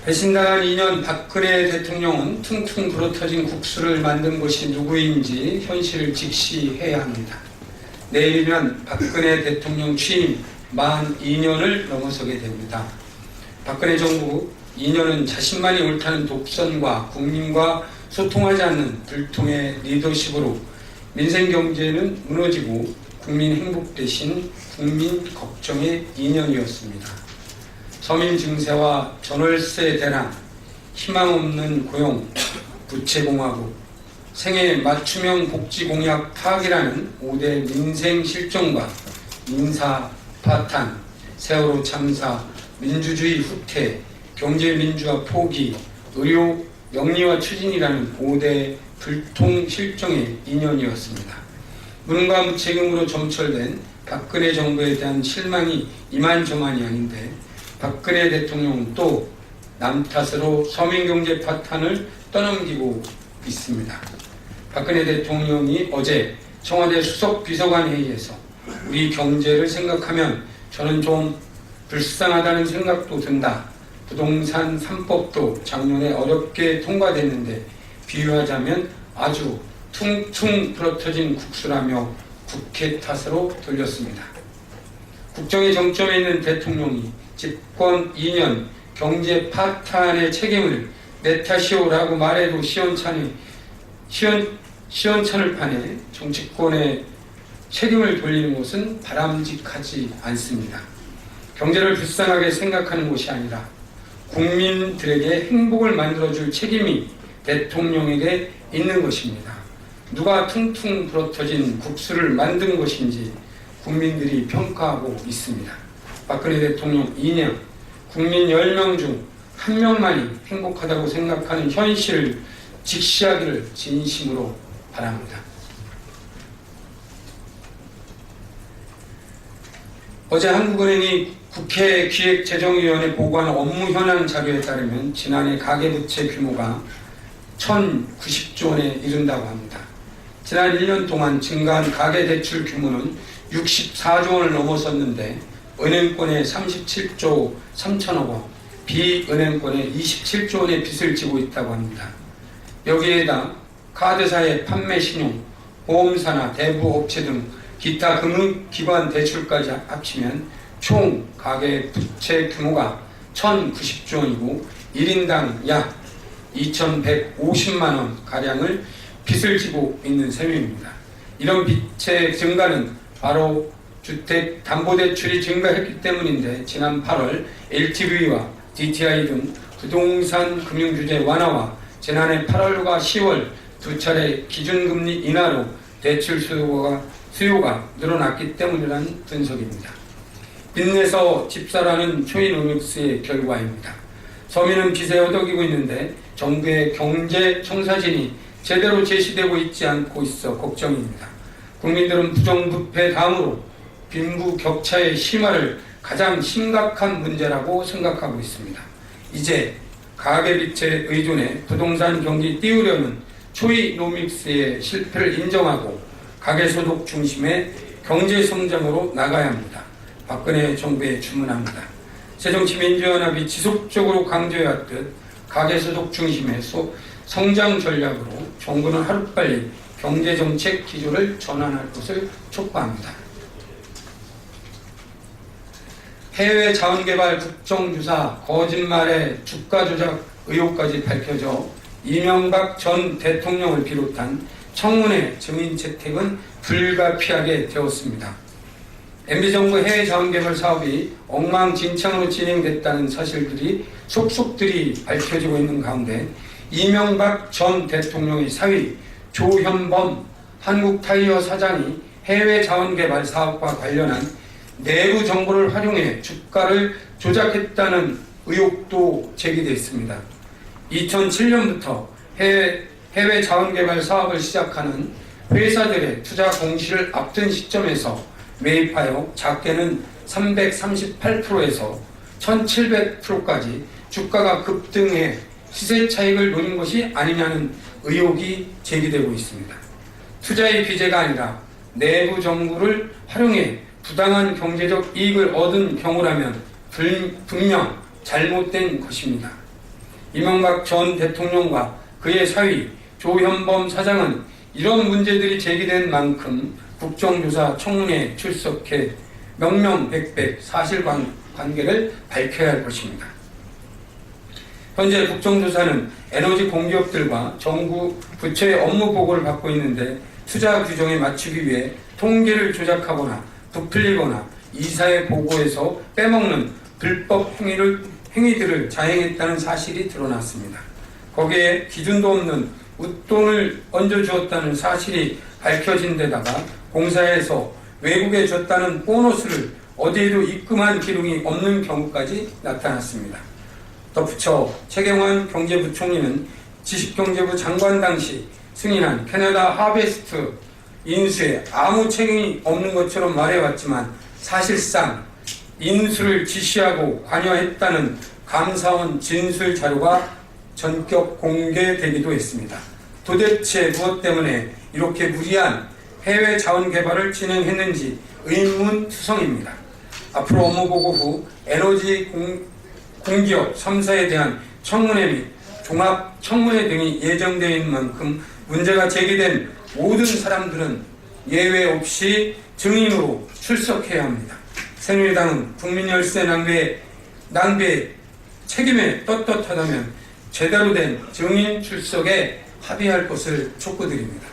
배신당한 2년 박근혜 대통령은 퉁퉁 불어터진 국수를 만든 것이 누구인지 현실을 직시해야 합니다. 내일이면 박근혜 대통령 취임 만 2년을 넘어서게 됩니다. 박근혜 정부 2년은 자신만이 옳다는 독선과 국민과 소통하지 않는 불통의 리더십으로 민생 경제는 무너지고 국민 행복 대신 국민 걱정의 2년이었습니다. 서민 증세와 전월세 대란, 희망 없는 고용, 부채공화국, 생애 맞춤형 복지 공약 파악이라는 5대 민생 실정과 인사 파탄, 세월호 참사, 민주주의 후퇴, 경제 민주화 포기, 의료 영리화 추진이라는 5대 불통 실정의 2년이었습니다. 무능과 무책임으로 점철된 박근혜 정부에 대한 실망이 이만저만이 아닌데 박근혜 대통령은 또 남 탓으로 서민경제 파탄을 떠넘기고 있습니다. 박근혜 대통령이 어제 청와대 수석비서관 회의에서 우리 경제를 생각하면 저는 좀 불쌍하다는 생각도 든다. 부동산 3법도 작년에 어렵게 통과됐는데 비유하자면 아주 퉁퉁 불어터진 국수라며 국회 탓으로 돌렸습니다. 국정의 정점에 있는 대통령이 집권 2년 경제 파탄의 책임을 내 탓이오라고 말해도 시원찮을 판에 정치권의 책임을 돌리는 것은 바람직하지 않습니다. 경제를 불쌍하게 생각하는 것이 아니라 국민들에게 행복을 만들어줄 책임이 대통령에게 있는 것입니다. 누가 퉁퉁 불어터진 국수를 만든 것인지 국민들이 평가하고 있습니다. 박근혜 대통령 2년, 국민 10명 중 1명만이 행복하다고 생각하는 현실을 직시하기를 진심으로 바랍니다. 어제 한국은행이 국회 기획재정위원회 보고한 업무 현황 자료에 따르면 지난해 가계부채 규모가 1,090조 원에 이른다고 합니다. 지난 1년 동안 증가한 가계대출 규모는 64조 원을 넘어섰는데 은행권에 37조 3천억 원, 비은행권에 27조 원의 빚을 지고 있다고 합니다. 여기에다 카드사의 판매 신용, 보험사나 대부업체 등 기타 금융기관 대출까지 합치면 총 가계부채 규모가 1,090조 원이고 1인당 약 2,150만 원 가량을 빚을 지고 있는 셈입니다. 이런 빚의 증가는 바로 주택담보대출이 증가했기 때문인데 지난 8월 LTV와 DTI 등 부동산 금융규제 완화와 지난해 8월과 10월 두 차례 기준금리 인하로 대출 수요가 늘어났기 때문이라는 분석입니다. 빚내서 집사라는 초이노믹스의 결과입니다. 서민은 빚에 허덕이고 있는데 정부의 경제 청사진이 제대로 제시되고 있지 않고 있어 걱정입니다. 국민들은 부정부패 다음으로 빈부격차의 심화를 가장 심각한 문제라고 생각하고 있습니다. 이제 가계빚에 의존해 부동산 경기 띄우려는 초이노믹스의 실패를 인정하고 가계소득 중심의 경제성장으로 나가야 합니다. 박근혜 정부에 주문합니다. 새정치민주연합이 지속적으로 강조해왔듯 가계소득 중심의 성장 전략으로 정부는 하루빨리 경제정책 기조를 전환할 것을 촉구합니다. 해외 자원개발 국정주사 거짓말의 주가 조작 의혹까지 밝혀져 이명박 전 대통령을 비롯한 청문회 증인 채택은 불가피하게 되었습니다. MB정부 해외 자원개발 사업이 엉망진창으로 진행됐다는 사실들이 속속들이 밝혀지고 있는 가운데 이명박 전 대통령의 사위 조현범 한국타이어 사장이 해외 자원개발 사업과 관련한 내부 정보를 활용해 주가를 조작했다는 의혹도 제기됐습니다. 2007년부터 해외 자원개발 사업을 시작하는 회사들의 투자 공시를 앞둔 시점에서 매입하여 작게는 338%에서 1700%까지 주가가 급등해 시세 차익을 노린 것이 아니냐는 의혹이 제기되고 있습니다. 투자의 비제가 아니라 내부 정보를 활용해 부당한 경제적 이익을 얻은 경우라면 분명 잘못된 것입니다. 이명박 전 대통령과 그의 사위 조현범 사장은 이런 문제들이 제기된 만큼 국정조사 청문회에 출석해 명명백백 사실관계를 밝혀야 할 것입니다. 현재 국정조사는 에너지 공기업들과 정부 부처의 업무 보고를 받고 있는데 투자 규정에 맞추기 위해 통계를 조작하거나 부풀리거나 이사의 보고에서 빼먹는 불법 행위들을 자행했다는 사실이 드러났습니다. 거기에 기준도 없는 웃돈을 얹어주었다는 사실이 밝혀진 데다가 공사에서 외국에 줬다는 보너스를 어디에도 입금한 기록이 없는 경우까지 나타났습니다. 덧붙여 최경환 경제부총리는 지식경제부 장관 당시 승인한 캐나다 하베스트 인수에 아무 책임이 없는 것처럼 말해왔지만 사실상 인수를 지시하고 관여했다는 감사원 진술 자료가 전격 공개되기도 했습니다. 도대체 무엇 때문에 이렇게 무리한 해외 자원 개발을 진행했는지 의문투성입니다. 앞으로 업무보고 후 에너지 공기업 3사에 대한 청문회 및 종합청문회 등이 예정되어 있는 만큼 문제가 제기된 모든 사람들은 예외 없이 증인으로 출석해야 합니다. 새누리당은 국민 열세 낭비의 책임에 떳떳하다면 제대로 된 증인 출석에 합의할 것을 촉구드립니다.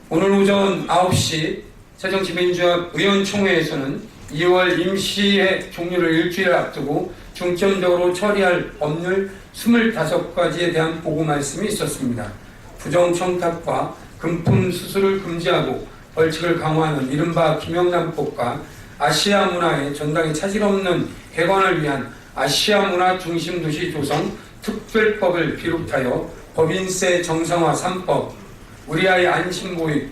오늘 오전 9시 새정치민주화 의원총회에서는 2월 임시회 종료를 일주일 앞두고 중점적으로 처리할 법률 25가지에 대한 보고 말씀이 있었습니다. 부정청탁과 금품 수수를 금지하고 벌칙을 강화하는 이른바 김영란법과 아시아 문화의 전당에 차질 없는 개관을 위한 아시아 문화 중심 도시 조성 특별법을 비롯하여 법인세 정상화 3법, 우리 아이 안심보육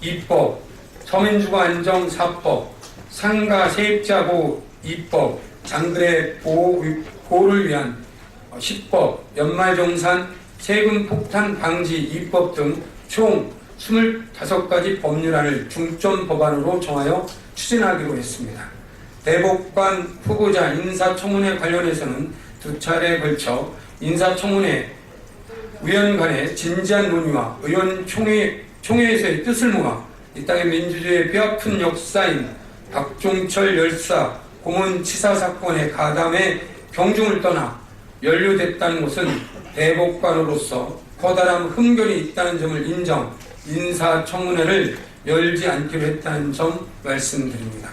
2법, 서민주거 안정 4법, 상가 세입자 보호 2법, 장거래 보호를 위한 10법, 연말정산 세금 폭탄 방지 2법 등 총 25가지 법률안을 중점 법안으로 정하여 추진하기로 했습니다. 대법관 후보자 인사청문회 관련해서는 2차례에 걸쳐 인사청문회 위원 간의 진지한 논의와 의원 총회에서의 뜻을 모아 이 땅의 민주주의의 뼈아픈 역사인 박종철 열사 고문치사 사건의 가담에 경중을 떠나 연루됐다는 것은 대법관으로서 커다란 흠결이 있다는 점을 인정, 인사청문회를 열지 않기로 했다는 점 말씀드립니다.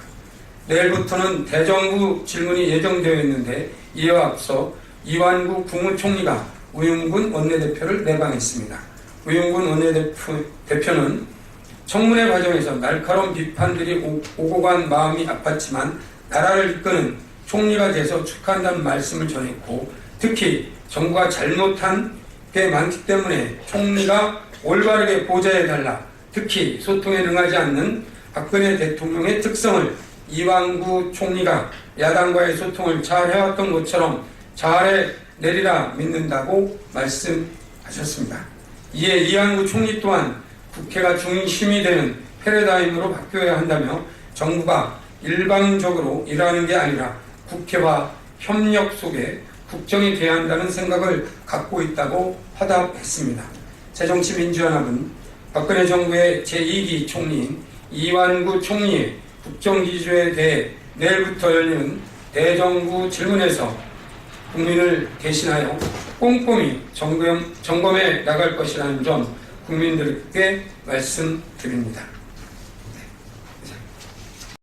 내일부터는 대정부 질문이 예정되어 있는데 이에 앞서 이완구 국무총리가 우윤근 원내대표를 내방했습니다. 우윤근 원내대표는 청문회 과정에서 날카로운 비판들이 오고 간 마음이 아팠지만 나라를 이끄는 총리가 돼서 축하한다는 말씀을 전했고, 특히 정부가 잘못한 게 많기 때문에 총리가 올바르게 보좌해달라, 특히 소통에 능하지 않는 박근혜 대통령의 특성을 이완구 총리가 야당과의 소통을 잘 해왔던 것처럼 잘해내리라 믿는다고 말씀하셨습니다. 이에 이완구 총리 또한 국회가 중심이 되는 패러다임으로 바뀌어야 한다며 정부가 일방적으로 일하는 게 아니라 국회와 협력 속에 국정이 돼야 한다는 생각을 갖고 있다고 화답했습니다. 새정치민주연합은 박근혜 정부의 제2기 총리인 이완구 총리의 국정기조에 대해 내일부터 열리는 대정부 질문에서 국민을 대신하여 꼼꼼히 점검해 나갈 것이라는 점 국민들께 말씀드립니다.